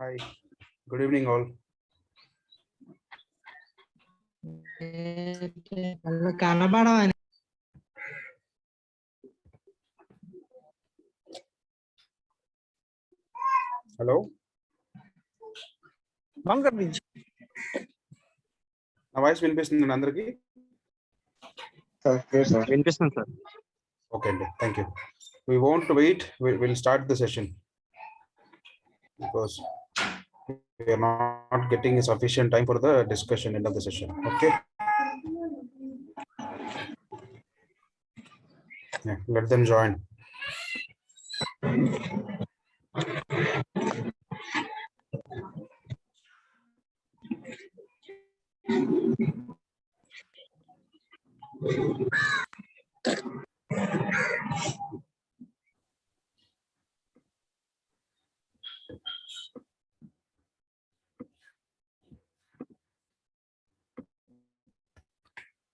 Hi, good evening all. Hello. నా voice వినిపిస్తుంది అందరికి? వినిపిస్తుంది సార్. Okay అండి, thank you. We won't wait, we'll start the session because we are not getting sufficient time for the discussion end of the session. Okay. Yeah, let them join.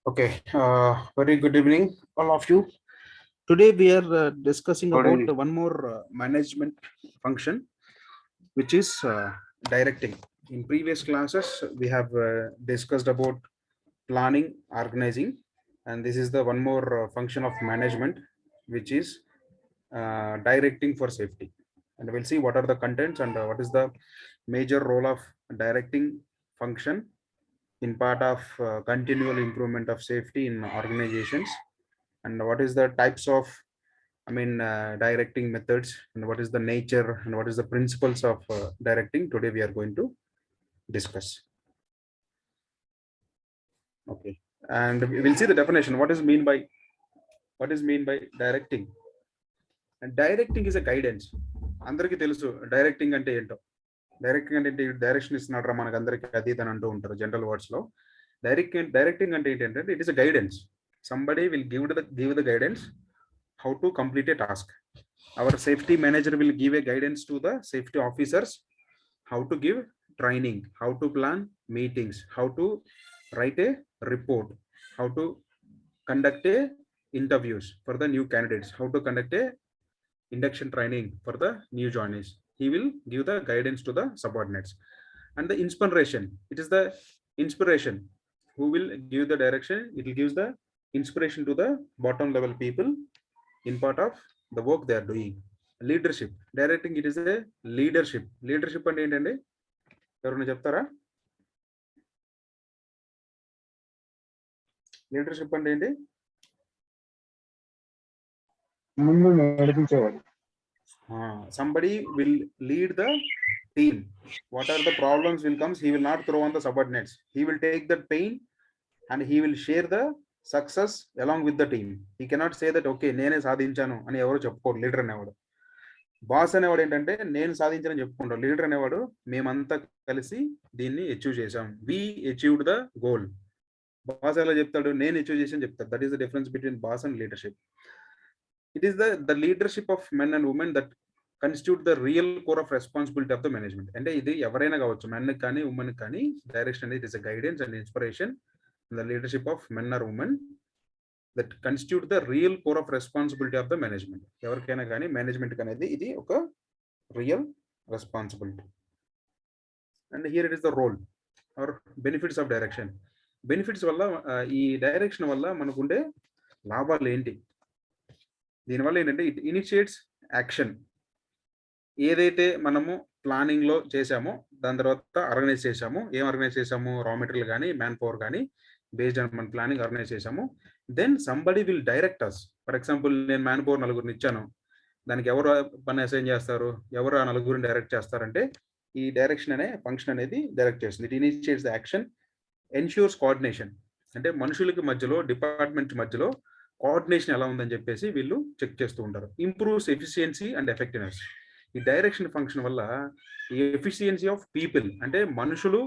Okay, very good evening all of you. Today we are discussing about one more management function, which is directing. In previous classes we have discussed about planning, organizing, and this is the one more function of management, which is directing for safety. And we'll see what are the contents and what is the major role of directing function in part of continual improvement of safety in organizations, and what is the types of directing methods, and what is the nature and what is the principles of directing. Today we are going to discuss. Okay, and we will see the definition. What is mean by directing? And directing is a guidance. అందరికీ తెలుసు directing అంటే ఏంటో. Directing అంటే direction ఇస్తున్నాడు మనకు అందరికీ అది అని అంటూ ఉంటారు జనరల్ వర్డ్స్ లో. డైరెక్టింగ్ అంటే ఏంటంటే it is a guidance. Somebody will give the guidance how to complete a task. Our safety manager will give a guidance to the safety officers how to give training, how to plan meetings, how to write a report, how to conduct a interviews for the new candidates, how to conduct a induction training for the new joinees. He will give the guidance to the subordinates. And the inspiration, it is the inspiration who will give the direction. It will give the inspiration to the bottom level people in part of the work they are doing. Leadership, directing, it is a leadership. Leadership అంటే ఏంటండి, ఎవరైనా చెప్తారా? Leadership అంటే ఏంటి? ముందు నడిపించేవాడు. Somebody will lead the team. What are the problems will comes, he will not throw on the subordinates. He will take that pain and he will share the success along with the team. He cannot say that okay నేనే సాధించాను అని ఎవరు చెప్పుకోరు. Leader అనేవాడు, boss అనేవాడు ఏంటంటే నేను సాధించానని చెప్పుకుంటాడు. Leader అనేవాడు మేమంతా కలిసి దీన్ని అచీవ్ చేసాం, we achieved the goal. Boss ఎలా చెప్తాడు, నేను అచీవ్ చేసాను చెప్తాడు. That is the difference between boss and leadership. It is the leadership of men and women that constitute the real core of responsibility of the management. అంటే ఇది ఎవరైనా కావచ్చు, men కానీ ఉమెన్ కానీ. డైరెక్షన్ అనేది it is a guidance and inspiration in the leadership of men or women that constitute the real core of responsibility of the management. ఎవరికైనా కానీ management అనేది ఇది ఒక real responsibility. And here it is the role or benefits of direction. Benefits వల్ల ఈ direction వల్ల మనకుండే లాభాలు ఏంటి? దీనివల్ల ఏంటంటే ఇట్ ఇనిషియేట్స్ యాక్షన్. ఏదైతే మనము ప్లానింగ్ లో చేసామో దాని తర్వాత ఆర్గనైజ్ చేసాము. ఏం ఆర్గనైజ్ చేసాము? రా మెటీరియల్ కానీ మ్యాన్ పవర్ కానీ బేస్డ్ ఆన్ మన ప్లానింగ్ ఆర్గనైజ్ చేసాము. Then somebody will direct us. For example నేను మ్యాన్ పవర్ నలుగురిని ఇచ్చాను, దానికి ఎవరు పని అసైన్ చేస్తారు, ఎవరు ఆ నలుగురిని డైరెక్ట్ చేస్తారంటే ఈ డైరెక్షన్ అనే ఫంక్షన్ అనేది డైరెక్ట్ చేస్తుంది. It initiates the action, ensures coordination. అంటే మనుషులకి మధ్యలో, డిపార్ట్మెంట్ మధ్యలో కోఆర్డినేషన్ ఎలా ఉందని చెప్పేసి వీళ్ళు చెక్ చేస్తూ ఉంటారు. Improves efficiency and effectiveness. ఈ డైరెక్షన్ ఫంక్షన్ వల్ల ఈ ఎఫిషియన్సీ ఆఫ్ పీపుల్ అంటే మనుషులు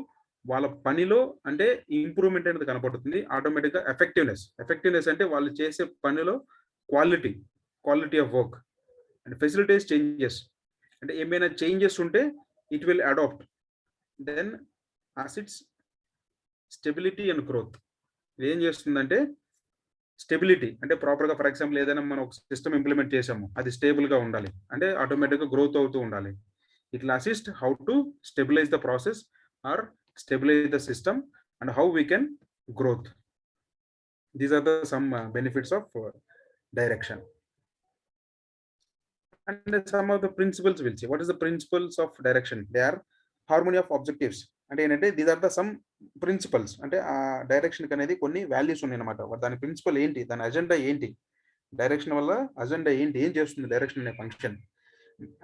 వాళ్ళ పనిలో అంటే ఇంప్రూవ్మెంట్ అనేది కనపడుతుంది. ఆటోమేటిక్గా ఎఫెక్టివ్నెస్ అంటే వాళ్ళు చేసే పనిలో quality of work and facilities changes. అంటే ఏమైనా చేంజెస్ ఉంటే it will adapt. Then assists stability and growth. ఇది ఏం చేస్తుందంటే స్టెబిలిటీ అంటే ప్రాపర్గా, ఫర్ ఎగ్జాంపుల్ ఏదైనా మనం ఒక సిస్టమ్ ఇంప్లిమెంట్ చేసాము, అది స్టేబుల్గా ఉండాలి అంటే ఆటోమేటిక్గా గ్రోత్ అవుతూ ఉండాలి. It will assist how to stabilize the process or stabilize the system and how we can growth. These are the some benefits of direction. And some of the principles we'll see. What is the principles of direction? They are harmony of objectives. అంటే ఏంటంటే these are the some principles. అంటే ఆ direction అనేది కొన్ని values ఉన్నాయి అనమాట. దాని principal ఏంటి, దాని అజెండా ఏంటి, డైరెక్షన్ వల్ల అజెండా ఏంటి, ఏం చేస్తుంది డైరెక్షన్ అనే ఫంక్షన్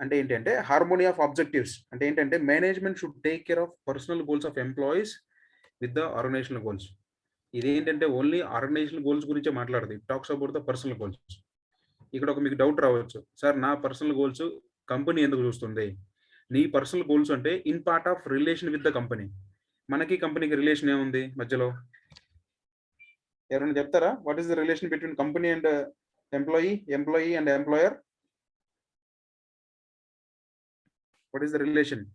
అంటే ఏంటంటే హార్మోనీ ఆఫ్ ఆబ్జెక్టివ్స్. అంటే ఏంటంటే management should take care of personal goals of employees with the organisational goals. ఇది ఏంటంటే ఓన్లీ ఆర్గనైజేషనల్ గోల్స్ గురించే మాట్లాడదు. It talks about the personal goals. ఇక్కడ ఒక మీకు డౌట్ రావచ్చు, సార్ నా పర్సనల్ గోల్స్ కంపెనీ ఎందుకు చూస్తుంది? నీ పర్సనల్ గోల్స్ అంటే in part of relation with the company. మనకి కంపెనీకి రిలేషన్ ఏముంది మధ్యలో? ఎవరైనా చెప్తారా? What is the relation between company and employee, employee and employer? What is the relation?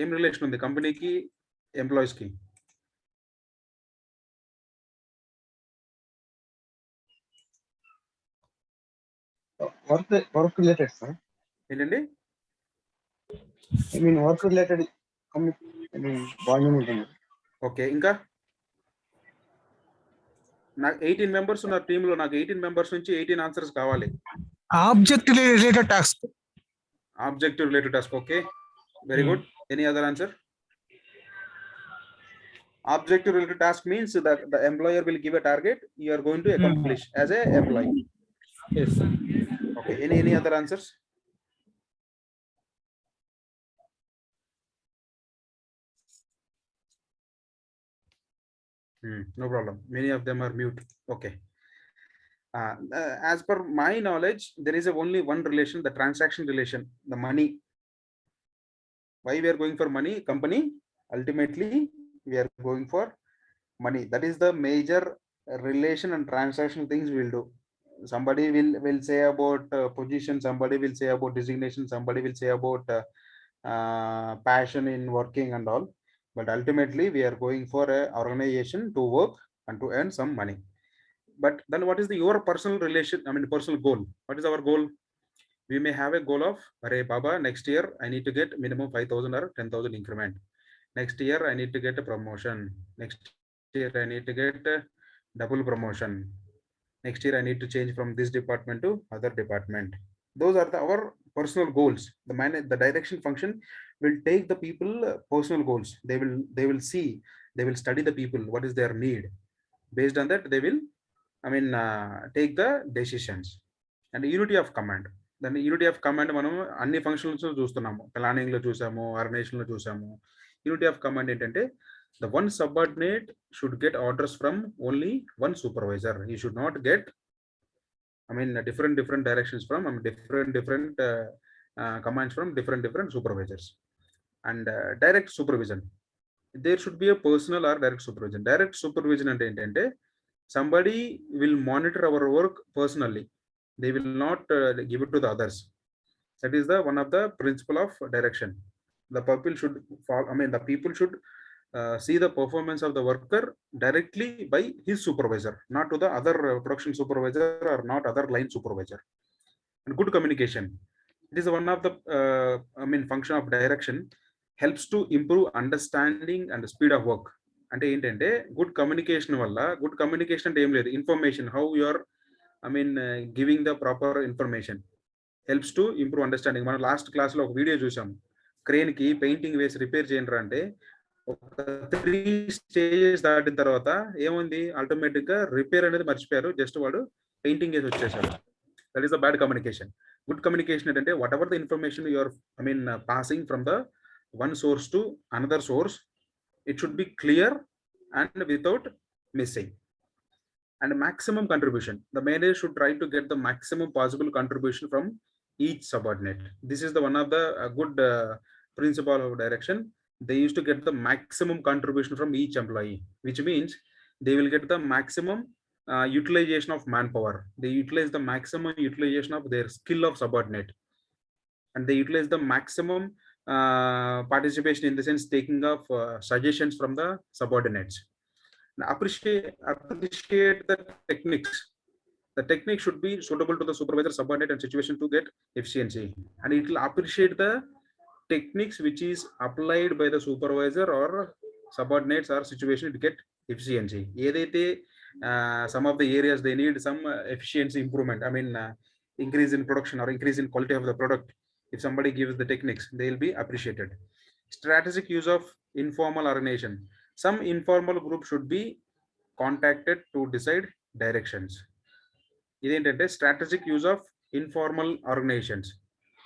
ఏం రిలేషన్ ఉంది కంపెనీకి ఎంప్లాయీస్ కి? Work related sir. ఏంటండి? I mean work related bonding ఉంటుంది. ఓకే, ఇంకా నాకు 18 మెంబర్స్ ఉన్న టీంలో నాకు 18 మెంబర్స్ నుంచి 18 ఆన్సర్స్ కావాలి. Object related task. Objective related task. Okay, very good. Any other answer? Objective related task means that the employer will give a target, you are going to accomplish as a employee. Yes, sir. Okay, any other answers? No problem, many of them are mute. Okay, as per my knowledge, there is only one relation, the transaction relation, the money. Why we are going for money? Company, ultimately we are going for money. That is the major relation and transaction things we'll do. Somebody will say about position, somebody will say about designation, somebody will say about passion in working and all, but ultimately we are going for a organization to work and to earn some money. But then what is your personal relation, I mean personal goal? What is our goal? We may have a goal of, Arey Baba, next year I need to get minimum 5,000 or 10,000 increment. Next year I need to get a promotion. Next year I need to get a double promotion. Next year I need to change from this department to other department. Those are our personal goals. The direction function will take the people personal goals. They will see, they will study the people, what is their need. Based on that they will, take the decisions. And unity of command. Then unity of command మనం అన్ని functions చూస్తున్నాము, planning లో చూసాము, organisation లో చూసాము. Unity of command ఏంటంటే the one subordinate should get orders from only one supervisor. He should not get, different directions from different commands from different supervisors. And direct supervision, there should be a personal or direct supervision. Direct supervision అంటే ఏంటంటే somebody will monitor our work personally. They will not give it to the others. That is the one of the principle of direction. The people should follow, the people should see the performance of the worker directly by his supervisor, not to the other production supervisor or not other line supervisor. And good communication, it is one of the function of direction, helps to improve understanding and speed of work. అంటే ఏంటంటే good communication వల్ల, good communication అంటే ఏం లేదు, information, how you are giving the proper information helps to improve understanding. మనం last class లో ఒక video చూసాం, క్రేన్ కి పెయింటింగ్ వేసి రిపేర్ చేయండి అంటే ఒక 3 స్టేజెస్ దాటిన తర్వాత ఏముంది, ఆటోమేటిక్ గా రిపేర్ అనేది మర్చిపోయారు, జస్ట్ వాడు పెయింటింగ్ వేసి వచ్చేసాడు. That is the bad communication. Good communication ఏంటంటే whatever the information you are passing from the one source to another source, it should be clear and without missing. And maximum contribution, the manager should try to get the maximum possible contribution from each subordinate. This is the one of the good principle of direction. They used to get the maximum contribution from each employee, which means they will get the maximum utilization of manpower. They utilize the maximum utilization of their skill of subordinate, and they utilize the maximum participation in the sense taking of suggestions from the subordinates. Appreciate the techniques. The technique should be suitable to the supervisor, subordinate, and situation to get efficiency, and it will appreciate the techniques which is applied by the supervisor or subordinates or situation to get efficiency. Some of the areas they need some efficiency improvement, I mean increase in production or increase in quality of the product. If somebody gives the techniques, they will be appreciated. Strategic use of informal organization. Some informal group should be contacted to decide directions. ఇదేంటంటే strategic use of informal organizations,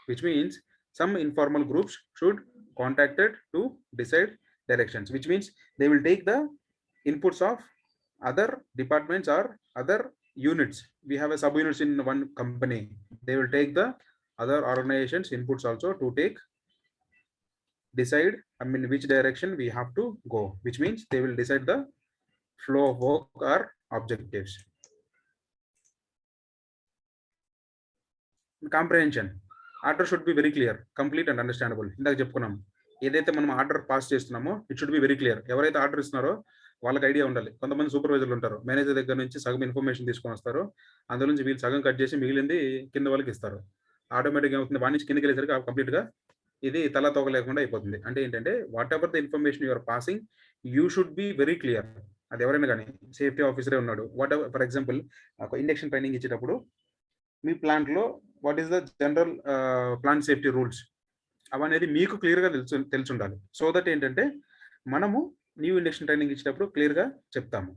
which means some informal groups should contacted to decide directions, which means they will take the inputs of other departments or other units. We have a sub units in one company, they will take the other organizations inputs also to take decide, I mean, which direction we have to go, which means they will decide the flow of work or objectives. Comprehension. Order should be very clear, complete and understandable. ఇందాక చెప్పుకున్నాం, ఏదైతే మనం order pass చేస్తున్నామో it should be very clear. ఎవరైతే order ఇస్తున్నారో వాళ్ళకి idea ఉండాలి. కొంతమంది సూపర్వైజర్లు ఉంటారు, మేనేజర్ దగ్గర నుంచి సగం ఇన్ఫర్మేషన్ తీసుకొని వస్తారు, అందులో నుంచి వీళ్ళు సగం కట్ చేసి మిగిలింది కింద వాళ్ళకి ఇస్తారు. ఆటోమేటిక్గా ఏమవుతుంది, వాడి నుంచి కిందకి వెళ్ళేసరికి కంప్లీట్ గా ఇది తల తోక లేకుండా అయిపోతుంది. అంటే ఏంటంటే whatever the information you are passing, you should be very clear. అది ఎవరైనా కానీ, సేఫ్టీ ఆఫీసరే ఉన్నాడు, వాట్ ఎవర్, ఫర్ ఎగ్జాంపుల్ ఒక ఇండక్షన్ ట్రైనింగ్ ఇచ్చేటప్పుడు మీ ప్లాంట్ లో what is the general plant safety rules అవనేది మీకు క్లియర్ గా తెలిసి ఉండాలి. సో దట్ ఏంటంటే మనము న్యూ ఇండక్షన్ ట్రైనింగ్ ఇచ్చేటప్పుడు క్లియర్ గా చెప్తాము.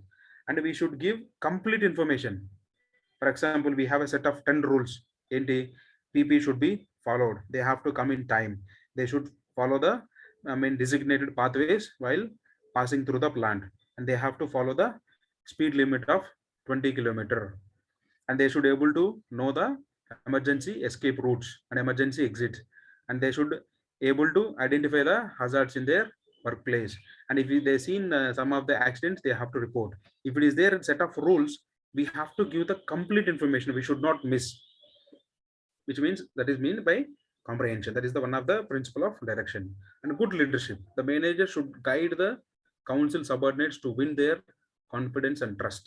And we should give complete information. For example we have a set of 10 rules. ఏంటి? PP should be followed, they have to come in time, they should follow the designated pathways while passing through the plant, and they have to follow the speed limit of 20 kilometer, and they should able to know the emergency escape routes and emergency exits, and they should able to identify the hazards in their workplace, and if they seen some of the accidents, they have to report. If it is there in set of rules, we have to give the complete information, we should not miss, which means that is mean by comprehension. That is the one of the principle of direction. And good leadership, the manager should guide the council subordinates to win their confidence and trust,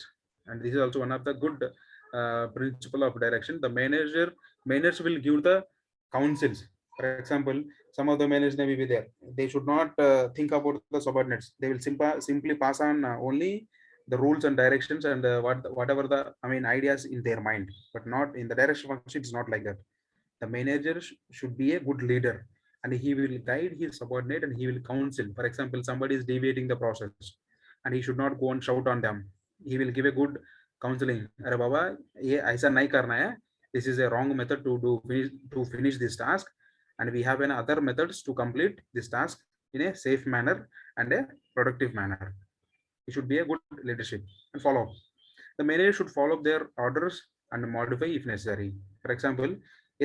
and this is also one of the good principle of direction. The managers will give the councils. For example, some of the managers may be there, they should not think about the subordinates, they will simply pass on only the rules and directions and whatever the ideas in their mind, but not in the direction function. It's not like that. The manager should be a good leader, and he will guide his subordinate and he will counsel. For example, somebody is deviating the process, and he should not go and shout on them. He will give a good counseling. Arey baba, ye aisa nahi karna hai, this is a wrong method to finish this task, and we have other methods to complete this task in a safe manner and a productive manner. It should be a good leadership and follow. The manager should follow their orders and modify if necessary. For example,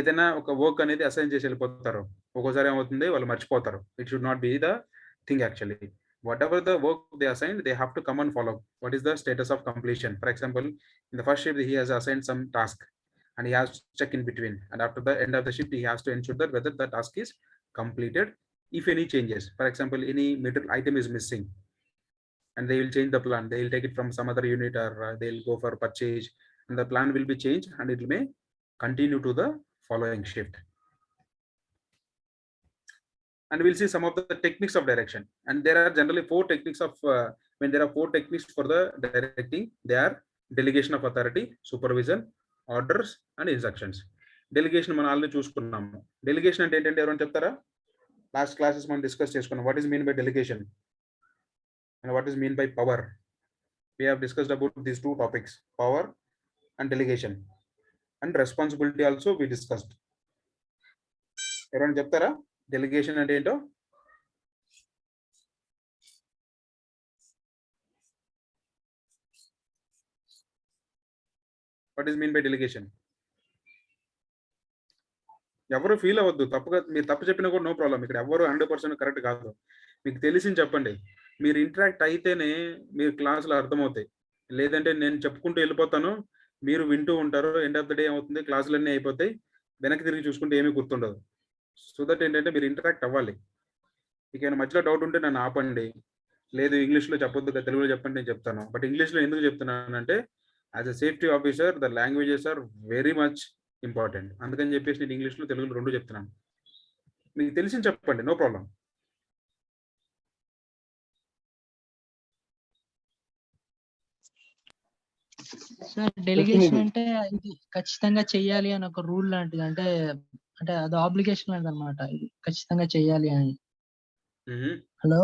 ఏదైనా ఒక work అనేది assign చేసి వెళ్ళిపోతారు, ఒక్కోసారి ఏమవుతుంది వాళ్ళు మర్చిపోతారు. It should not be the thing actually. What ever the work they assign, they have to come and follow what is the status of completion. For example, in the first shift he has assigned some task and he has to check in between, and after the end of the shift he has to ensure that whether the task is completed. If any changes, for example, any material item is missing, and they will change the plan, they will take it from some other unit, or they'll go for purchase, and the plan will be changed and it may continue to the following shift. And we'll see some of the techniques of direction, and there are generally 4 techniques of when there are 4 techniques for the directing. They are delegation of authority, supervision, orders and instructions. Delegation మనం already చూసుకున్నాము. Delegation అంటే ఏంటంటే ఎవరైనా చెప్తారా? Last classes మనం discuss చేసుకున్నాం. What is mean by delegation and what is mean by power. We have discussed about these 2 topics, power and delegation, and responsibility also we discussed. ఎవరైనా చెప్తారా డెలిగేషన్ అంటే ఏంటో? What is mean by delegation? ఎవరు feel అవ్వద్దు, తప్పుగా మీరు తప్పు చెప్పినా కూడా నో ప్రాబ్లం. ఇక్కడ ఎవరు 100% కరెక్ట్ కాదు. మీకు తెలిసింది చెప్పండి. మీరు ఇంటరాక్ట్ అయితేనే మీరు క్లాసులు అర్థమవుతాయి. లేదంటే నేను చెప్పుకుంటూ వెళ్ళిపోతాను, మీరు వింటూ ఉంటారు, ఎండ్ ఆఫ్ ద డే ఏమవుతుంది, క్లాసులన్నీ అయిపోతాయి, వెనక్కి తిరిగి చూసుకుంటే ఏమీ గుర్తుండదు. సో దట్ ఏంటంటే మీరు ఇంటరాక్ట్ అవ్వాలి. మీకు ఏమైనా మధ్యలో డౌట్ ఉంటే నన్ను ఆపండి, లేదు ఇంగ్లీష్లో చెప్పొద్దు తెలుగులో చెప్పండి, నేను చెప్తాను. బట్ ఇంగ్లీష్లో ఎందుకు చెప్తున్నానంటే as a safety officer the languages are very much important. అందుకని చెప్పేసి నేను ఇంగ్లీష్లో తెలుగులో రెండు చెప్తున్నాను. మీకు తెలిసి చెప్పండి, నో ప్రాబ్లం. సార్ డెలిగేషన్ అంటే ఇది ఖచ్చితంగా చెయ్యాలి అని ఒక రూల్ లాంటిది, అంటే అంటే అది ఆబ్లిగేషన్ లాంటిది అనమాట, ఇది ఖచ్చితంగా చెయ్యాలి అని. హలో,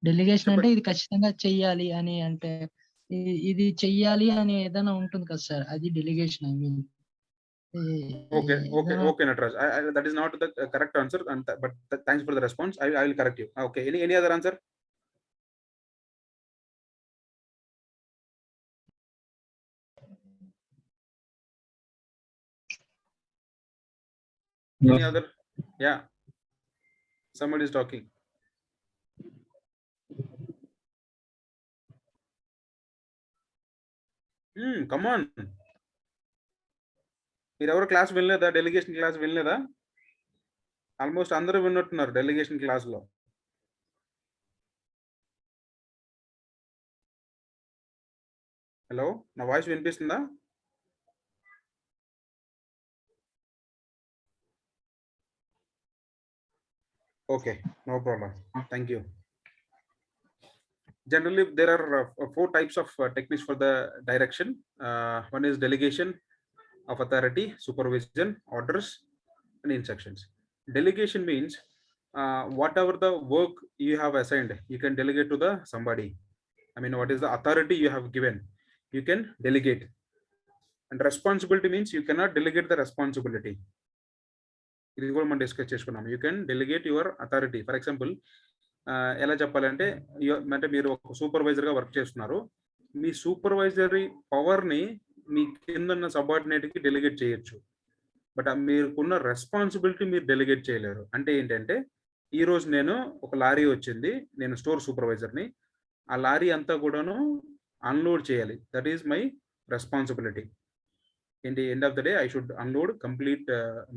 డెలిగేషన్ అంటే ఇది ఖచ్చితంగా చెయ్యాలి అని, అంటే ఇది చెయ్యాలి అని ఏదైనా ఉంటుంది కదా సార్, అది delegation. I mean okay Nataraj, that is not the correct answer, but thanks for the response. I will correct you. Okay, any other answer? Any other? Yeah, somebody is talking. Come on. మీరు ఎవరు class వినలేదా? Delegation class వినలేదా? Almost అందరూ విన్నట్టున్నారు delegation class లో. Hello, నా voice వినిపిస్తుందా? Okay, no problem. Thank you. Generally, there are 4 types of techniques for the direction. One is delegation of authority, supervision, orders, and instructions. Delegation means whatever the work you have assigned, you can delegate to the somebody. I mean, what is the authority you have given, you can delegate. And responsibility means you cannot delegate the responsibility. ఇది కూడా మనం discuss చేసుకున్నాం. You can delegate your authority. For example ఎలా చెప్పాలంటే, అంటే మీరు ఒక సూపర్వైజర్గా work చేస్తున్నారు. మీ సూపర్వైజరీ పవర్ని మీ కింద ఉన్న సబార్డినేట్కి డెలిగేట్ చేయొచ్చు, బట్ మీకున్న రెస్పాన్సిబిలిటీ మీరు డెలిగేట్ చేయలేరు. అంటే ఏంటంటే, ఈరోజు నేను ఒక లారీ వచ్చింది, నేను స్టోర్ సూపర్వైజర్ని, ఆ లారీ అంతా కూడాను అన్లోడ్ చేయాలి. That is my responsibility. In the end of the day, I should unload complete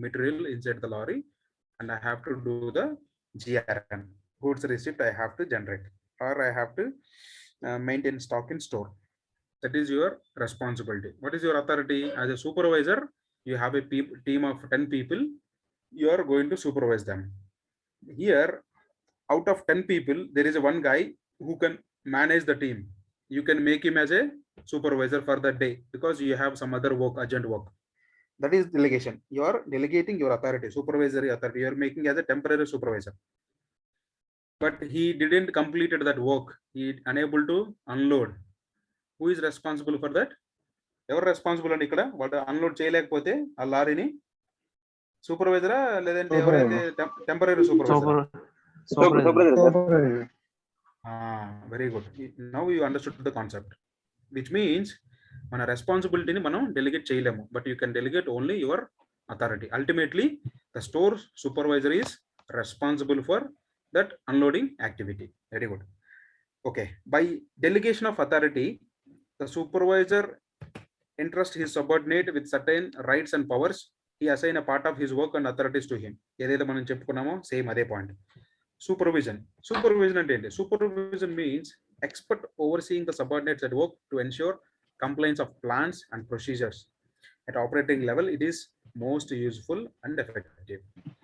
material inside the lorry, and I have to do the GRN, goods receipt I have to generate, or I have to maintain stock in store. That is your responsibility. What is your authority? As a supervisor, you have a team of 10 people, you are going to supervise them. Here, out of 10 people, there is one guy who can manage the team. You can make him as a supervisor for the day because you have some other work, urgent work. That is delegation. You are delegating your authority, supervisory authority. You are making as a temporary supervisor, but he didn't completed that work, he unable to unload. Who is responsible for that? ఎవరు responsible అండి ఇక్కడ? వాడు unload చేయలేకపోతే ఆ లారీని సూపర్వైజరా లేదంటే ఎవరైతే temporary supervisor? Very good. Now you understood the concept, which means మన రెస్పాన్సిబిలిటీని మనం డెలిగేట్ చేయలేము, but you can delegate only your authority. Ultimately, the store supervisor is responsible for that unloading activity. Very good. Okay, by delegation of authority, the supervisor entrusts his subordinate with certain rights and powers. He assign a part of his work and authorities to him. ఏదైతే మనం చెప్పుకున్నామో same అదే point. Supervision. Supervision అంటే ఏంటి? Supervision means expert overseeing the subordinates at work to ensure compliance of plans and procedures. At operating level, it is most useful and effective.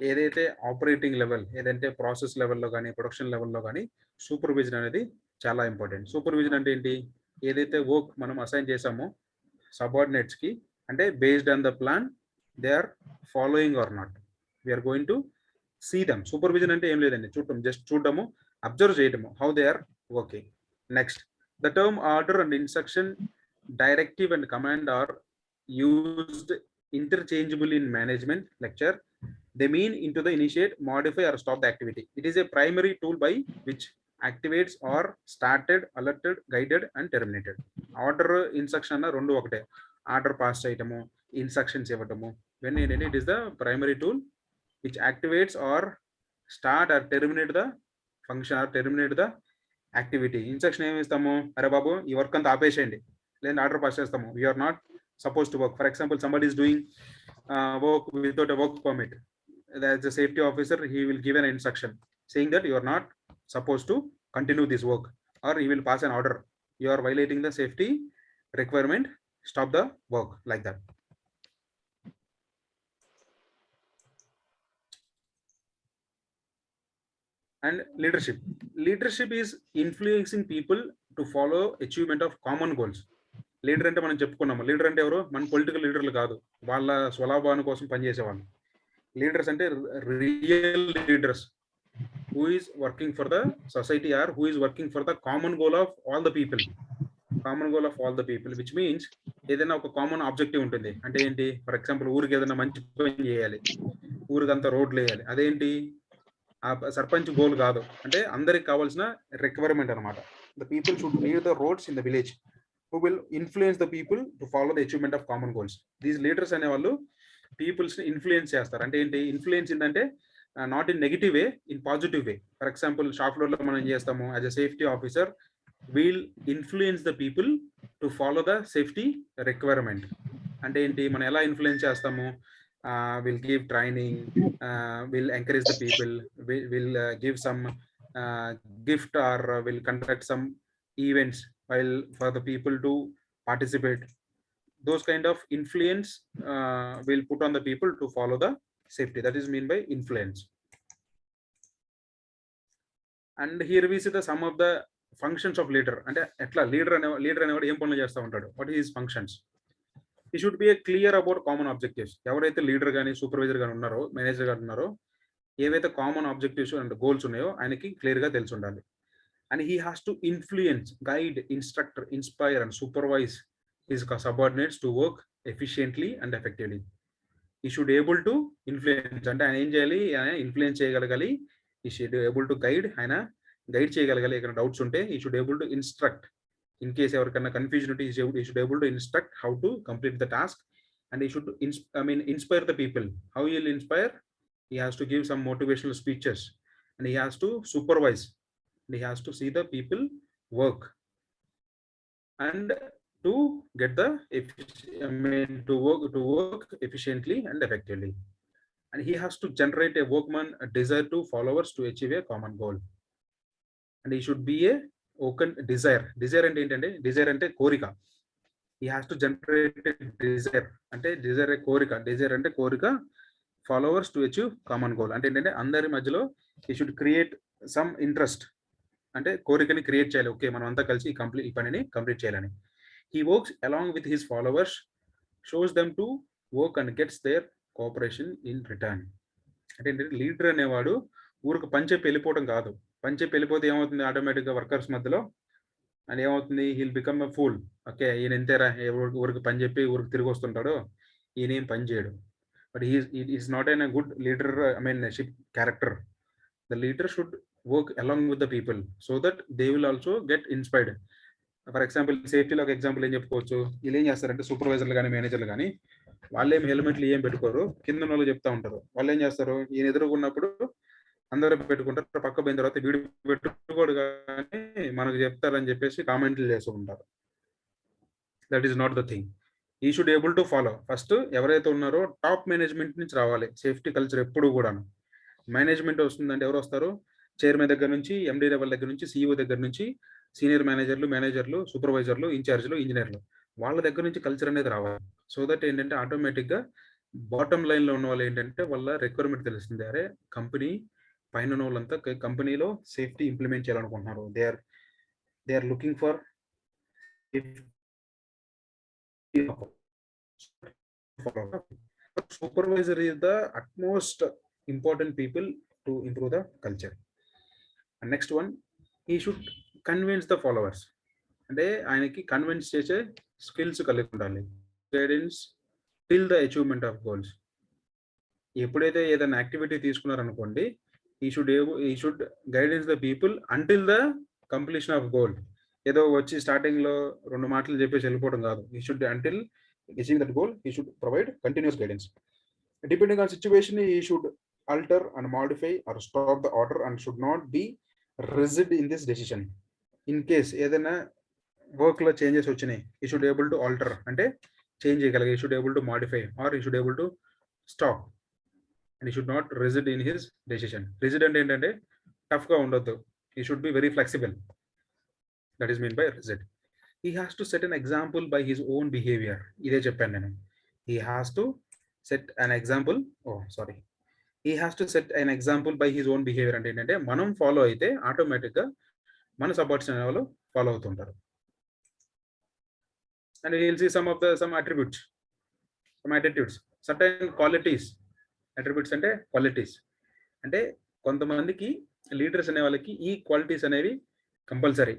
ఏదైతే operating level, ఏదంటే process లెవెల్లో కానీ production లెవెల్లో కానీ supervision అనేది చాలా ఇంపార్టెంట్. సూపర్విజన్ అంటే ఏంటి? ఏదైతే వర్క్ మనం అసైన్ చేసామో సబార్డినేట్స్కి, అంటే based on the plan they are following or not, we are going to see them. Supervision అంటే ఏం లేదండి, చూడటం, జస్ట్ చూడటము, అబ్జర్వ్ చేయటము, how they are working. Next, the term order and instruction, directive and command are used interchangeably in management lecture. They mean into the initiate, modify or stop the activity. It is a primary tool by which activates or started, alerted, guided and terminated. Order, instruction అన్న రెండు ఒకటే. Order pass చేయటము, instructions ఇవ్వటము, when it is the primary tool which activates or start or terminate the function or terminate the activity. Instruction ఏమి ఇస్తాము? అరే బాబు ఈ work అంతా ఆపేసేయండి, లేదంటే ఆర్డర్ పాస్ చేస్తాము. We are not supposed to work. For example, somebody is doing work without a work permit. As a safety officer, he will give an instruction saying that you are not supposed to continue this work, or he will pass an order, you are violating the safety requirement stop the work, like that. And leadership is influencing people to follow achievement of common goals. Leader అంటే మనం చెప్పుకున్నాము, leader అంటే ఎవరు? మన political లీడర్లు కాదు, వాళ్ళ స్వలాభాన్ని కోసం పనిచేసేవాళ్ళు. లీడర్స్ అంటే real leaders who is working for the society or who is working for the common goal of all the people. Common goal of all the people, which means ఏదైనా ఒక కామన్ ఆబ్జెక్టివ్ ఉంటుంది. అంటే ఏంటి? For example ఊరికి ఏదైనా మంచి పని చేయాలి, ఊరికంతా రోడ్లు వేయాలి, అదేంటి? ఆ సర్పంచ్ గోల్ కాదు, అంటే అందరికి కావాల్సిన రిక్వైర్మెంట్ అనమాట. The people should lead the roads in the village who will influence the people to follow the achievement of common goals. These leaders అనే వాళ్ళు పీపుల్స్ ని ఇన్ఫ్లుయెన్స్ చేస్తారు. అంటే ఏంటి? ఇన్ఫ్లుయెన్స్ ఏంటంటే not in negative way, in positive way. For example shop floor లో మనం ఏం చేస్తాము? As a safety officer we'll influence the people to follow the safety requirement. అంటే ఏంటి? మనం ఎలా ఇన్ఫ్లుయెన్స్ చేస్తాము? Will give training, will encourage the people, will give some gift, or will conduct some events while for the people to participate. Those kind of influence will put on the people to follow the safety. That is mean by influence. And here we see the some of the functions of leader. And etla leader అనేవాడు ఏం పనులు చేస్తూ ఉంటాడు? What is his functions? He should be clear about common objectives. ఎవరైతే leader కానీ supervisor కానీ ఉన్నారో, manager గారు ఉన్నారో, ఏవైతే కామన్ ఆబ్జెక్టివ్స్ అండ్ గోల్స్ ఉన్నాయో ఆయనకి క్లియర్ గా తెలిసి ఉండాలి. And he has to influence, guide, instruct, inspire and supervise his subordinates to work efficiently and effectively. He should able to influence, అంటే ఆయన ఏం చేయాలి? ఆయన ఇన్ఫ్లుయెన్స్ చేయగలగాలి. he should able to guide, ఆయన గైడ్ చేయగలగాలి. ఏమైనా డౌట్స్ ఉంటే he should able to instruct. In case ఎవరికైనా కన్ఫ్యూజన్ ఉంటే he should able to instruct how to complete the task. And he should inspire the people. How he will inspire? He has to give some motivational speeches, and he has to supervise. He has to see the people work and to get the to work efficiently and effectively. And he has to generate a workman a desire to followers to achieve a common goal. And he should be a open desire. Desire and ఏంటంటే? Desire అంటే కోరిక. He has to generate a desire. అంటే desire a కోరిక. Desire అంటే కోరిక. Followers to achieve common goal. అంటే ఏంటంటే అందరి మధ్యలో he should create some interest. అంటే కోరికని క్రియేట్ చేయాలి. ఓకే, మనం అంతా కలిసి ఈ పనిని కంప్లీట్ చేయాలని. He works along with his followers, shows them to work and gets there cooperation in return. అంటే లీడర్ అనేవాడు ఊరికి పని చెప్పి వెళ్ళిపోవడం కాదు. పని చెప్పి వెళ్ళిపోతే ఏమవుతుంది? ఆటోమేటిక్గా వర్కర్స్ మధ్యలో అండ్ ఏమవుతుంది? Heal become a fool. Okay, ఈయన ఎంతేరా ఊరికి పని చెప్పి ఊరికి తిరిగి వస్తుంటాడు, ఈయన ఏం పని చేయడు. But is not an good leader, ship character. The leader should work along with the people so that they will also get inspired. For example, సేఫ్టీలో ఒక ఎగ్జాంపుల్ ఏం చెప్పుకోవచ్చు? వీళ్ళు ఏం చేస్తారంటే సూపర్వైజర్లు కానీ మేనేజర్లు కానీ వాళ్ళు ఏం హెల్మెట్లు ఏం పెట్టుకోరు, కింద వాళ్ళు చెప్తా ఉంటారు. వాళ్ళు ఏం చేస్తారు? ఈయన ఎదురుకున్నప్పుడు అందరూ పెట్టుకుంటారు, పక్క పోయిన తర్వాత వీడు పెట్టుకోడు కానీ మనకు చెప్తారని చెప్పేసి కామెంట్లు చేస్తూ ఉంటారు. That is not the thing. He should able to follow. First ఎవరైతే ఉన్నారో టాప్ మేనేజ్మెంట్ నుంచి రావాలి సేఫ్టీ కల్చర్ ఎప్పుడు కూడాను. మేనేజ్మెంట్ వస్తుందంటే ఎవరు వస్తారు? చైర్మన్ దగ్గర నుంచి, ఎండి లెవెల్ దగ్గర నుంచి, సిఇఓ దగ్గర నుంచి, సీనియర్ మేనేజర్లు, సూపర్వైజర్లు, ఇన్ఛార్జ్లు, ఇంజనీర్లు, వాళ్ళ దగ్గర నుంచి కల్చర్ అనేది రావాలి. సో దట్ ఏంటంటే ఆటోమేటిక్గా బాటమ్ లైన్లో ఉన్న వాళ్ళు ఏంటంటే వాళ్ళ రిక్వైర్మెంట్ తెలుస్తుంది. అరే కంపెనీ పైన ఉన్న వాళ్ళంతా కంపెనీలో సేఫ్టీ ఇంప్లిమెంట్ చేయాలనుకుంటున్నారు. They are looking for supervisor is the utmost important people to improve the culture. And next one, he should convince the followers. అంటే ఆయనకి కన్విన్స్ చేసే స్కిల్స్ కలిగి ఉండాలి. Guidance till the achievement of goals. ఎప్పుడైతే ఏదైనా activity తీసుకున్నారనుకోండి, he should guidance the people until the completion of goal. ఏదో వచ్చి స్టార్టింగ్ లో 2 మాటలు చెప్పేసి వెళ్ళిపోవడం కాదు. he should until achieving that goal, he should provide continuous guidance. Depending on situation, he should alter and modify or stop the order and should not be rigid in this decision. In case ఏదైనా work లో changes వచ్చినాయి, he should able to alter అంటే change చేయగలగా, he should able to modify or he should able to stop, and he should not rigid in his decision. Rigid అంటే ఏంటంటే tough గా ఉండొద్దు. He should be very flexible. That is meant by rigid. he has to set an example by his own behavior. ఇదే చెప్పాను నేను. He has to set an example. Oh, sorry. He has to set an example by his own behavior. అంటే ఏంటంటే మనం follow అయితే ఆటోమేటిక్గా మన subordinates అనే వాళ్ళు ఫాలో అవుతుంటారు. And we'll see some attributes, some attitudes, certain qualities. Attributes అంటే క్వాలిటీస్. అంటే కొంతమందికి లీడర్స్ అనే వాళ్ళకి ఈ క్వాలిటీస్ అనేవి కంపల్సరీ.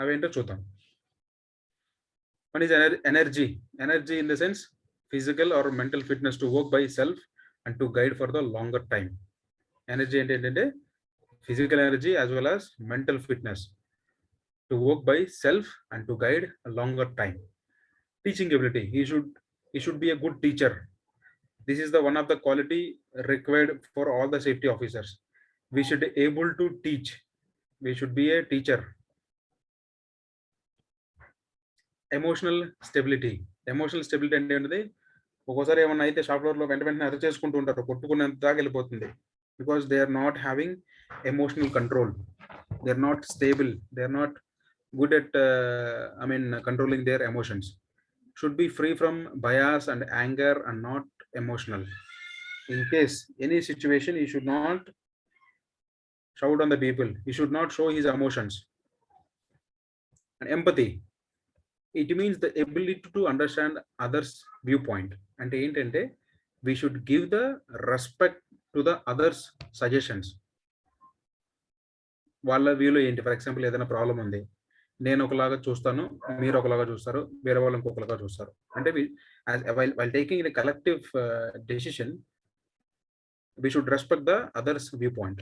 అవేంటో చూద్దాం. One is energy. Energy in the sense physical or mental fitness to work by self and to guide for the longer time. Energy ఏంటంటే physical energy as well as mental fitness to work by self and to guide a longer time. Teaching ability. He should be a good teacher. This is the one of the quality required for all the safety officers. We should be able to teach. We should be a teacher. Emotional stability. Emotional stability అంటే ఏంటిది? ఒక్కోసారి ఏమన్నా అయితే shop ఫ్లోర్లో వెంటనే arrest చేసుకుంటూ ఉంటారు, కొట్టుకునేంత దాకా వెళ్ళిపోతుంది. Because they are not having emotional control. They are not stable. They are not good at controlling their emotions. Should be free from bias and anger and not emotional. In case any situation, he should not shout on the people. He should not show his emotions. And empathy. It means the ability to understand others' viewpoint. And ఏంటంటే we should give the respect to the others' suggestions. వాళ్ళ వ్యూలో ఏంటి? For example ఏదైనా problem ఉంది, నేను ఒకలాగా చూస్తాను, మీరు ఒకలాగా చూస్తారు, వేరే వాళ్ళు ఇంకొకలాగా చూస్తారు. అంటే while taking a collective decision, we should respect the others' viewpoint.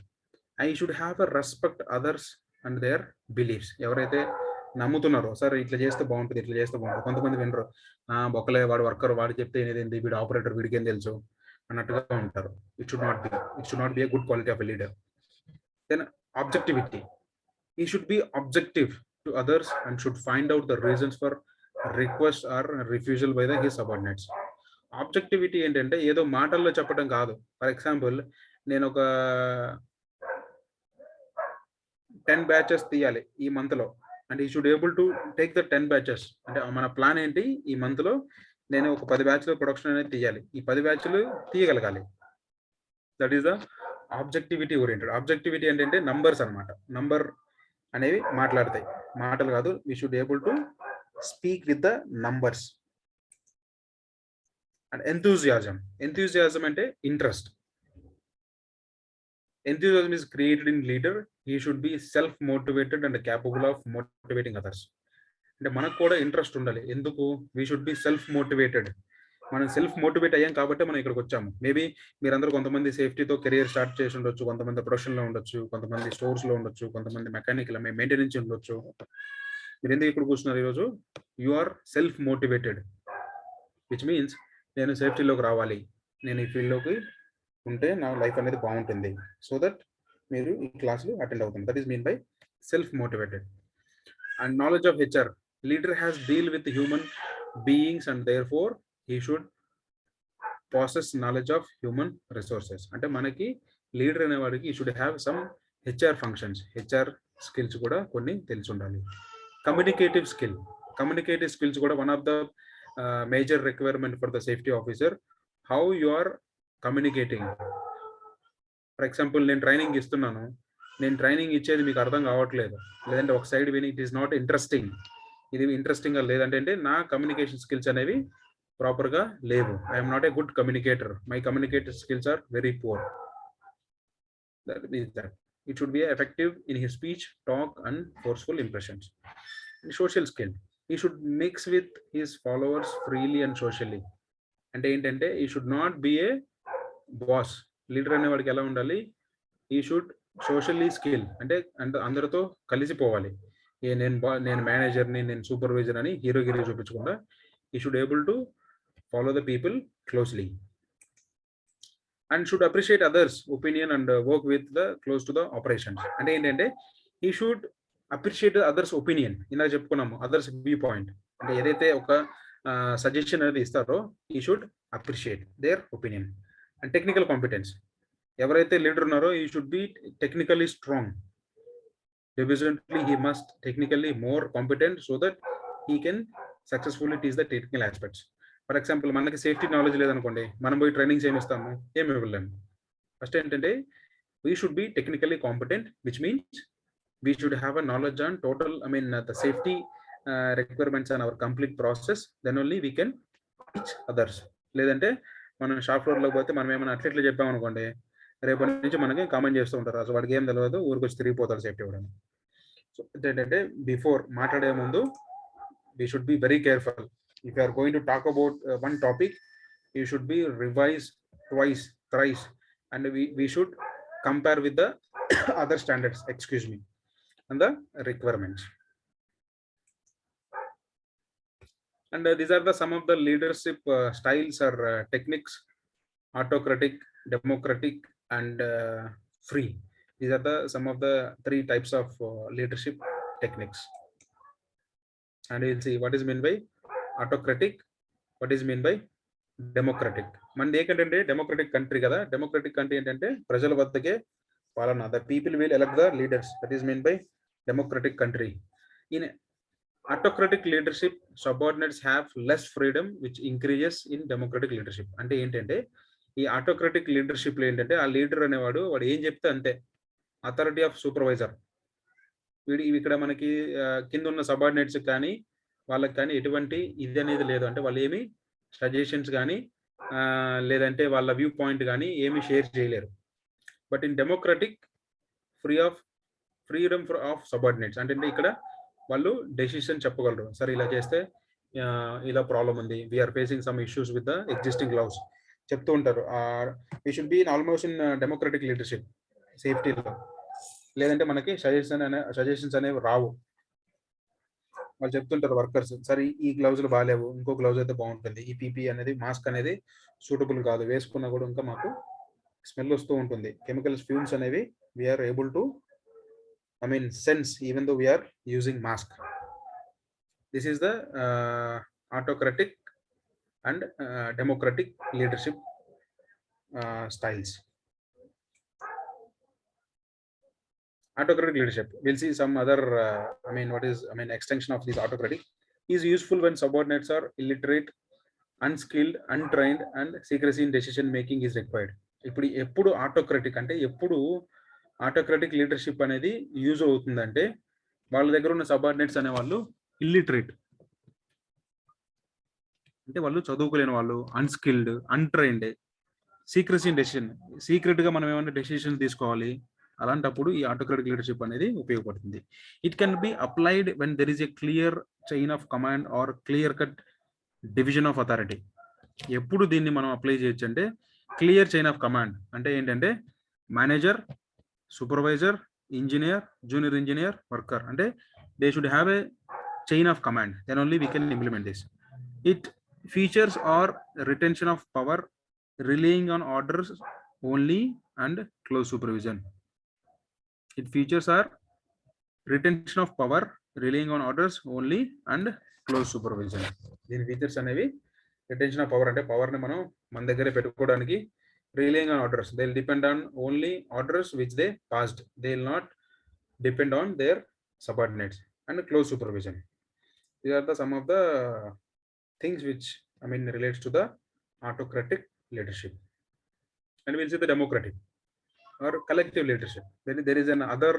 And you should have a respect others and their beliefs. ఎవరైతే నమ్ముతున్నారో, సార్ ఇట్లా చేస్తే బాగుంటుంది, ఇట్లా చేస్తే బాగుంటుంది, కొంతమంది వినరు, బొక్కలే వాడు వర్కర్, వాడు చెప్తే ఏదేంది, వీడు ఆపరేటర్, వీడికి ఏం తెలుసు అన్నట్టుగా ఉంటారు. It should not B a good quality of a leader. Then objectivity. He should be objective to others and should find out the reasons for request or refusal by his subordinates. Objectivity ఏంటంటే ఏదో మాటల్లో చెప్పడం కాదు. For example, నేను ఒక 10 batches తీయాలి ఈ మంత్లో, అండ్ ఈ should able to take the 10 batches. అంటే మన ప్లాన్ ఏంటి, ఈ మంత్లో నేను ఒక 10 బ్యాచ్లు ప్రొడక్షన్ అనేది తీయాలి, ఈ 10 బ్యాచ్లు తీయగలగాలి. That is the objectivity oriented. Objectivity ఏంటంటే నంబర్స్ అనమాట. నంబర్ అనేవి మాట్లాడతాయి, మాటలు కాదు. We should able to speak with the numbers. And enthusiasm. Enthusiasm అంటే interest. Enthusiasm is created in leader. He should be self-motivated and capable of motivating others. అంటే మనకు కూడా ఇంట్రెస్ట్ ఉండాలి. ఎందుకు? We should B self motivated. మనం self motivate అయ్యాం కాబట్టి మనం ఇక్కడికి వచ్చాము. మేబీ మీరందరూ కొంతమంది సేఫ్టీతో కెరియర్ స్టార్ట్ చేసి ఉండొచ్చు, కొంతమంది ప్రొడక్షన్లో ఉండొచ్చు, కొంతమంది స్టోర్స్లో ఉండొచ్చు, కొంతమంది మెకానికల్ మెయింటెనెన్స్ ఉండొచ్చు. మీరు ఎందుకు ఇక్కడ కూర్చున్నారు ఈరోజు? You are self motivated, which means నేను సేఫ్టీలోకి రావాలి, నేను ఈ ఫీల్డ్లోకి ఉంటే నా లైఫ్ అనేది బాగుంటుంది. సో దట్ మీరు ఈ క్లాసులు అటెండ్ అవుతుంది. That is mean by self motivated. And knowledge of HR. Leader has deal with human beings and therefore he should process knowledge of human resources. అంటే మనకి లీడర్ అనేవాడికి ఈ should have some HR functions, HR skills కూడా కొన్ని తెలిసి ఉండాలి. Communicative skill. Communicative skills కూడా one of the major requirement for the safety officer. How you are communicating. For example, నేను ట్రైనింగ్ ఇస్తున్నాను, నేను ట్రైనింగ్ ఇచ్చేది మీకు అర్థం కావట్లేదు, లేదంటే ఒక సైడ్ విని ఇట్ ఈస్ నాట్ ఇంట్రెస్టింగ్, ఇది ఇంట్రెస్టింగ్గా లేదంటే నా కమ్యూనికేషన్ స్కిల్స్ అనేవి ప్రాపర్గా లేవు. I'm not a good communicator. My communicative skills are very poor. It should be effective in his speech, talk and forceful impressions. Social skill. He should mix with his followers freely and socially. అంటే ఏంటంటే he should not be a boss. Leader అనేవాడికి ఎలా ఉండాలి? ఈ should socially skill. అంటే అందరితో కలిసిపోవాలి. నేను మేనేజర్ని, నేను సూపర్వైజర్ అని హీరోగిరి చూపించకుండా ఈ should able to follow the people closely and should appreciate others opinion and work with the close to the operations. అంటే ఏంటంటే he should appreciate others opinion. ఇందాక చెప్పుకున్నాము అదర్స్ వ్యూ పాయింట్. అంటే ఏదైతే ఒక సజెషన్ అనేది ఇస్తారో ఈ should appreciate their opinion. And technical competence. ఎవరైతే లీడర్ ఉన్నారో ఈ should be technically strong. Evidently he must technically more competent so that he can successfully teach the technical aspects. For example మనకి సేఫ్టీ నాలెడ్జ్ లేదనుకోండి, మనం పోయి trainings ఏమి ఇస్తాము, ఏమి ఇవ్వలేము. ఫస్ట్ ఏంటంటే we should be technically competent, which means we should have a knowledge on total, the safety requirements and our complete process. Then only we can teach others. లేదంటే మనం షాప్ ఫ్లోర్లో పోతే మనం ఏమైనా అట్లా చెప్పామనుకోండి, రేపటి నుంచి మనకి కామెంట్ చేస్తూ ఉంటారు, అసలు వాడికి ఏం తెలియదు, ఊరికి వచ్చి తిరిగిపోతారు సేఫ్టీ ఇవ్వడానికి. సో ఏంటంటే బిఫోర్ మాట్లాడే ముందు we should be very careful. If you are going to talk about one topic, you should be revised twice, thrice, and we should compare with the other standards, and the requirements. And these are some of the leadership styles or techniques: autocratic, democratic, and free. These are some of the 3 types of leadership techniques. And we'll see what is meant by autocratic, what is meant by democratic. మనది ఏంటంటే democratic country కదా. Democratic country ఏంటంటే ప్రజల వద్దకే పాలన. The people will elect the leaders. That is meant by democratic country. In autocratic leadership, subordinates have less freedom, which increases in democratic leadership. అంటే ఏంటంటే ఈ ఆటోక్రటిక్ లీడర్షిప్ లో ఏంటంటే ఆ లీడర్ అనేవాడు వాడు ఏం చెప్తే అంతే. Authority of supervisor. ఇక్కడ మనకి కింద ఉన్న సబార్డినేట్స్ కానీ వాళ్ళకి కానీ ఎటువంటి ఇది అనేది లేదు. అంటే వాళ్ళు ఏమి సజెషన్స్ కానీ లేదంటే వాళ్ళ వ్యూ పాయింట్ కానీ ఏమి షేర్ చేయలేరు. But in democratic freedom of subordinates అంటే ఇక్కడ వాళ్ళు డెసిషన్ చెప్పగలరు. సరే ఇలా చేస్తే ఇలా ప్రాబ్లం ఉంది, we're facing some issues with the existing laws చెప్తూ ఉంటారు. We should be in almost in democratic leadership సేఫ్టీలో. లేదంటే మనకి సజెషన్స్ అనేవి రావు. వాళ్ళు చెప్తుంటారు వర్కర్స్, సరే ఈ గ్లౌజులు బాగాలేవు, ఇంకో గ్లౌజ్ అయితే బాగుంటుంది, ఈ పీపీ అనేది మాస్క్ అనేది సూటబుల్ కాదు, వేసుకున్నా కూడా ఇంకా మాకు స్మెల్ వస్తూ ఉంటుంది, కెమికల్స్ ఫ్యూమ్స్ అనేవి we are able to sense even though we are using mask. This is the autocratic and democratic leadership styles. Autocratic leadership, we'll see some other extension of this. Autocratic is useful when subordinates are illiterate, unskilled, untrained, and secrecy in decision making is required. ఇప్పుడు ఎప్పుడు autocratic అంటే ఎప్పుడు autocratic leadership అనేది use అవుతుందంటే వాళ్ళ దగ్గర ఉన్న subordinates అనే వాళ్ళు ఇల్లిటరేట్ అంటే వాళ్ళు చదువుకోలేని వాళ్ళు, unskilled, untrained, secrecy in decision, secret గా మనం ఏమైనా డెసిషన్ తీసుకోవాలి, అలాంటప్పుడు ఈ ఆటోక్రటిక్ లీడర్షిప్ అనేది ఉపయోగపడుతుంది. It can be applied when there is a clear chain of command or clear cut division of authority. ఎప్పుడు దీన్ని మనం అప్లై చేయొచ్చు అంటే క్లియర్ చైన్ ఆఫ్ కమాండ్ అంటే ఏంటంటే manager, supervisor, engineer, junior engineer, worker, అంటే they should have a chain of command, then only we can implement this. It features are retention of power, relying on orders only and close supervision. It features are retention of power, relying on orders only and close supervision. దీని features అనేవి retention of power అంటే power ని మనం మన దగ్గరే పెట్టుకోవడానికి, relying on orders, they will depend on only orders which they passed, they will not depend on their subordinates, and close supervision. These are the some of the things which relates to the autocratic leadership. And we'll see the democratic or collective leadership. There is another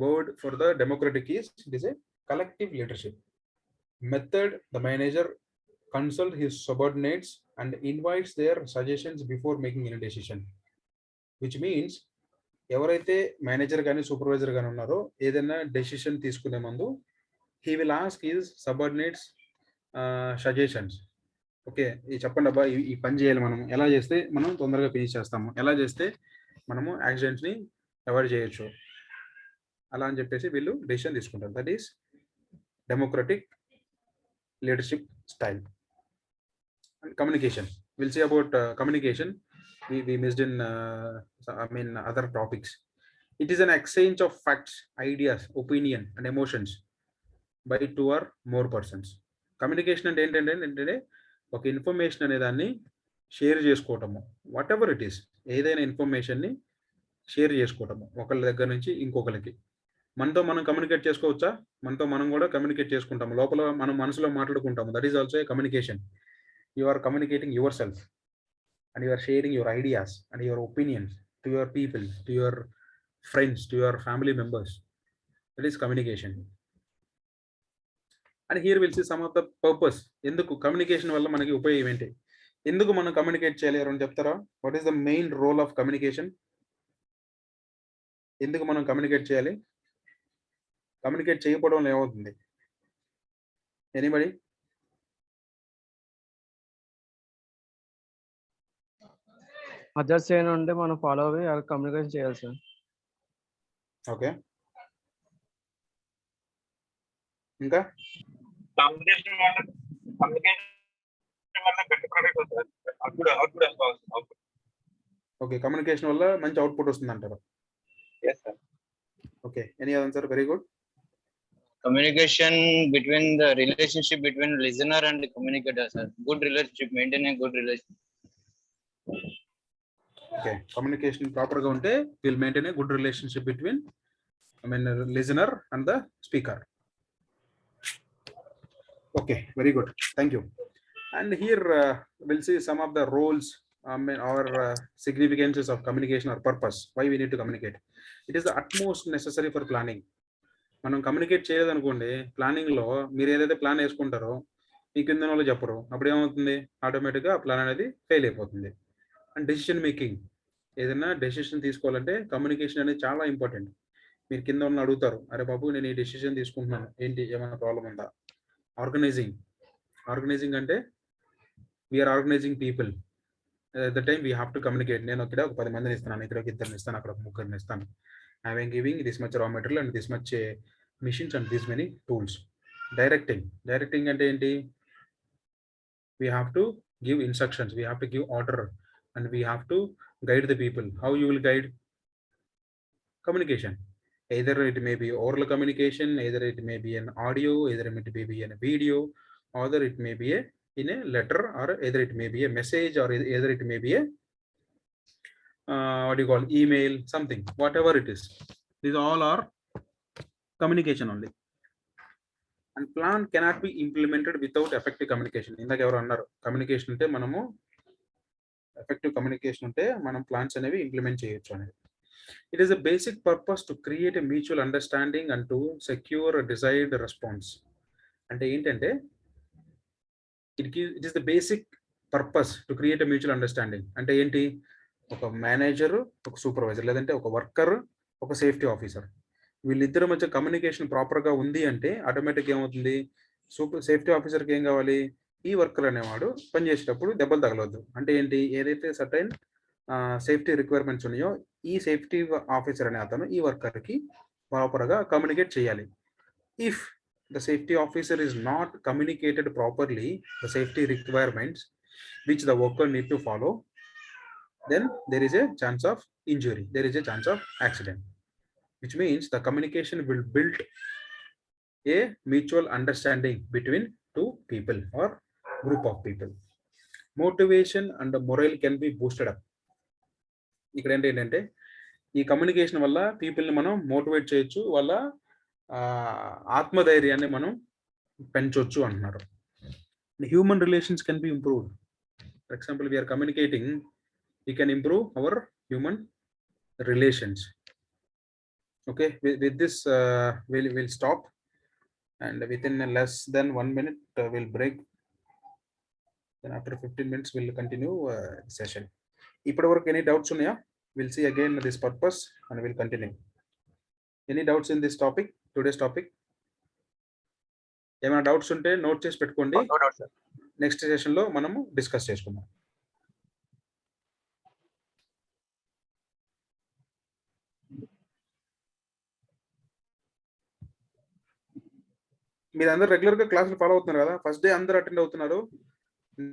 word for the democratic is it is a collective leadership method. The manager consults his subordinates and invites their suggestions before making any decision, which means ఎవరైతే manager కానీ supervisor కానీ ఉన్నారో ఏదైనా decision తీసుకునే ముందు he will ask his subordinates suggestions. Okay, ఈ చెప్పండి అబ్బా, ఈ పని చేయాలి, మనం ఎలా చేస్తే మనం తొందరగా ఫినిష్ చేస్తాము, ఎలా చేస్తే మనము యాక్సిడెంట్స్ ని అవాయిడ్ చేయొచ్చు, అలా అని చెప్పేసి వీళ్ళు డెసిషన్ తీసుకుంటారు. That is democratic leadership style. Communication, will see about communication. we missed in other topics. It is an exchange of facts, ideas, opinion and emotions by 2 or more persons. Communication అంటే ఏంటంటే ఒక information అనే దాన్ని share చేసుకోవటము, what ever it is, ఏదైనా ఇన్ఫర్మేషన్ని share చేసుకోవటము ఒకళ్ళ దగ్గర నుంచి ఇంకొకరికి. మనతో మనం కమ్యూనికేట్ చేసుకోవచ్చా? మనతో మనం కూడా కమ్యూనికేట్ చేసుకుంటాము. లోపల మనం మనసులో మాట్లాడుకుంటాము. That is also a communication. You are communicating yourself and you are sharing your ideas and your opinions to your people, to your friends, to your family members. That is communication. And here we'll see some of the purpose. ఎందుకు communication వల్ల మనకి ఉపయోగం ఏంటి? ఎందుకు మనం communicate చేయాలి అని చెప్తారా? What is the main role of communication? ఎందుకు మనం కమ్యూనికేట్ చేయాలి? కమ్యూనికేట్ చేయకపోవడం ఏమవుతుంది? ఎనీబడి? అదర్స్ ఏమంటే మనం ఫాలో అయ్యి కమ్యూనికేషన్ చేయాలి సార్. ఓకే, ఇంకా ఓకే, కమ్యూనికేషన్ వల్ల మంచి అవుట్పుట్ వస్తుంది అంటారు. Okay, any answer? Very good. Communication between the relationship between listener and the communicator, sir. Good relationship, maintain a good relationship. Okay, communication proper ga unte will maintain a good relationship between listener and the speaker. Okay, very good, thank you. And here we'll see some of the roles or significances of communication or purpose, why we need to communicate. It is the utmost necessary for planning. మనం communicate చేయలేదు అనుకోండి, planning లో మీరు ఏదైతే plan వేసుకుంటారో మీ కింద వాళ్ళు చెప్పరు, అప్పుడు ఏమవుతుంది? ఆటోమేటిక్గా ఆ ప్లాన్ అనేది ఫెయిల్ అయిపోతుంది. అండ్ డెసిషన్ మేకింగ్, ఏదైనా డెసిషన్ తీసుకోవాలంటే కమ్యూనికేషన్ అనేది చాలా ఇంపార్టెంట్. మీరు కింద ఉన్న అడుగుతారు, అరే బాబు నేను ఈ డెసిషన్ తీసుకుంటున్నాను, ఏంటి, ఏమైనా ప్రాబ్లం ఉందా? ఆర్గనైజింగ్ అంటే we are organising people. at the time we have to communicate. నేను ఇక్కడ ఒక 10 మందిని ఇస్తున్నాను, ఇక్కడ ఒక 2 ఇస్తాను, అక్కడ ఒక 3 ఇస్తాను. I am giving this much raw material and this much machines and this many tools. Directing అంటే ఏంటి? We have to give instructions, we have to give order, and we have to guide the people. How you will guide? Communication. Either it may be oral communication, either it may be an audio, either it may be in a video, or either it may be in a letter, or either it may be a message, or either it may be a what do you call, email, something, whatever it is. These all are communication only. And plan cannot be implemented without effective communication. ఇందాక ఎవరు అన్నారు, communication ఉంటే మనము effective communication ఉంటే మనం plans అనేవి implement చేయొచ్చు అనేది. It is a basic purpose to create a mutual understanding and to secure a desired response. అంటే ఏంటంటే it is the basic purpose to create a mutual understanding. అంటే ఏంటి? ఒక మేనేజర్, ఒక సూపర్వైజర్, లేదంటే ఒక వర్కర్, ఒక సేఫ్టీ ఆఫీసర్, వీళ్ళిద్దరి మధ్య కమ్యూనికేషన్ ప్రాపర్గా ఉంది అంటే ఆటోమేటిక్గా ఏమవుతుంది? సేఫ్టీ ఆఫీసర్కి ఏం కావాలి? ఈ వర్కర్ అనేవాడు పనిచేసేటప్పుడు దెబ్బలు తగలవద్దు. అంటే ఏంటి? ఏదైతే సర్టైన్ సేఫ్టీ రిక్వైర్మెంట్స్ ఉన్నాయో ఈ సేఫ్టీ ఆఫీసర్ అనే అతను ఈ వర్కర్కి ప్రాపర్గా కమ్యూనికేట్ చేయాలి. If the safety officer is not communicated properly the safety requirements which the worker need to follow, then there is a chance of injury, there is a chance of accident, which means the communication will build a mutual understanding between two people or group of people. Motivation and the morale can be boosted up. ఇక్కడ ఏంటంటే ఈ communication వల్ల పీపుల్ని మనం motivate చేయొచ్చు, వాళ్ళ ఆత్మధైర్యాన్ని మనం పెంచవచ్చు అంటున్నారు. Human relations can be improved. For example we are communicating, we can improve our human relations. Okay, with this we'll stop, and within less than 1 minute we'll break. Then after 15 minutes we'll continue the session. Ippadi varaku any doubts unnaya? We'll see again this purpose and we'll continue. Any doubts in this topic, today's topic? ఏమైనా doubts ఉంటే note చేసి పెట్టుకోండి, next session లో మనము discuss చేసుకుందాం. మీరు అందరు regular గా క్లాసులు ఫాలో అవుతున్నారు కదా? ఫస్ట్ డే అందరు అటెండ్ అవుతున్నారు?